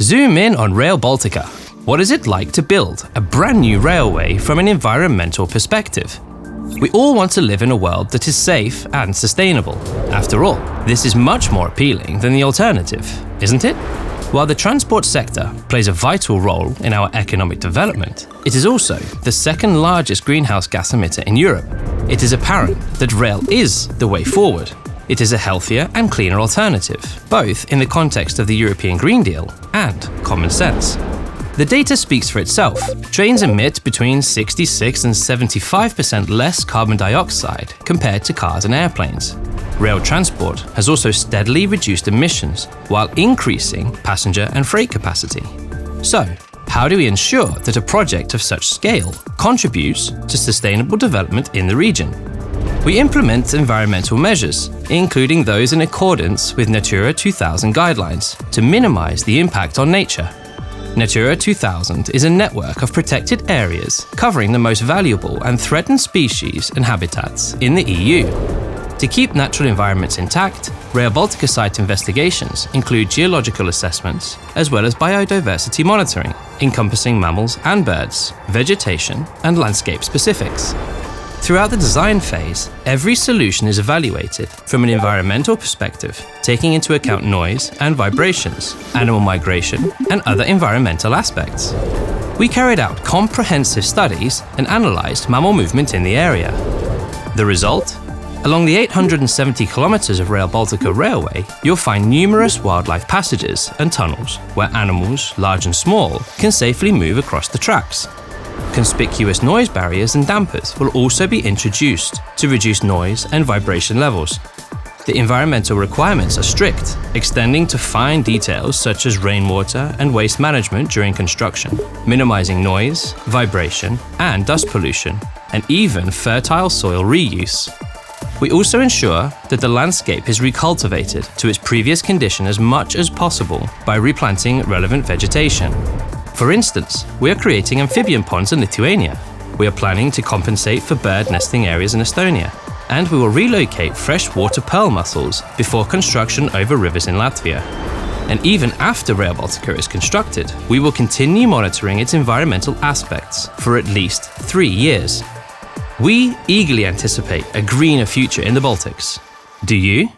Zoom in on Rail Baltica. What is it like to build a brand new railway from an environmental perspective? We all want to live in a world that is safe and sustainable. After all, this is much more appealing than the alternative, isn't it? While the transport sector plays a vital role in our economic development, it is also the second largest greenhouse gas emitter in Europe. It is apparent that rail is the way forward. It is a healthier and cleaner alternative, both in the context of the European Green Deal and common sense. The data speaks for itself. Trains emit between 66 and 75% less carbon dioxide compared to cars and airplanes. Rail transport has also steadily reduced emissions while increasing passenger and freight capacity. So, how do we ensure that a project of such scale contributes to sustainable development in the region? We implement environmental measures, including those in accordance with Natura 2000 guidelines, to minimize the impact on nature. Natura 2000 is a network of protected areas covering the most valuable and threatened species and habitats in the EU. To keep natural environments intact, Rail Baltica site investigations include geological assessments as well as biodiversity monitoring, encompassing mammals and birds, vegetation, and landscape specifics. Throughout the design phase, every solution is evaluated from an environmental perspective, taking into account noise and vibrations, animal migration, and other environmental aspects. We carried out comprehensive studies and analysed mammal movement in the area. The result? Along the 870 kilometres of Rail Baltica railway, you'll find numerous wildlife passages and tunnels where animals, large and small, can safely move across the tracks. Conspicuous noise barriers and dampers will also be introduced to reduce noise and vibration levels. The environmental requirements are strict, extending to fine details such as rainwater and waste management during construction, minimizing noise, vibration, and dust pollution, and even fertile soil reuse. We also ensure that the landscape is recultivated to its previous condition as much as possible by replanting relevant vegetation. For instance, we are creating amphibian ponds in Lithuania. We are planning to compensate for bird nesting areas in Estonia. And we will relocate freshwater pearl mussels before construction over rivers in Latvia. And even after Rail Baltica is constructed, we will continue monitoring its environmental aspects for at least 3 years. We eagerly anticipate a greener future in the Baltics. Do you?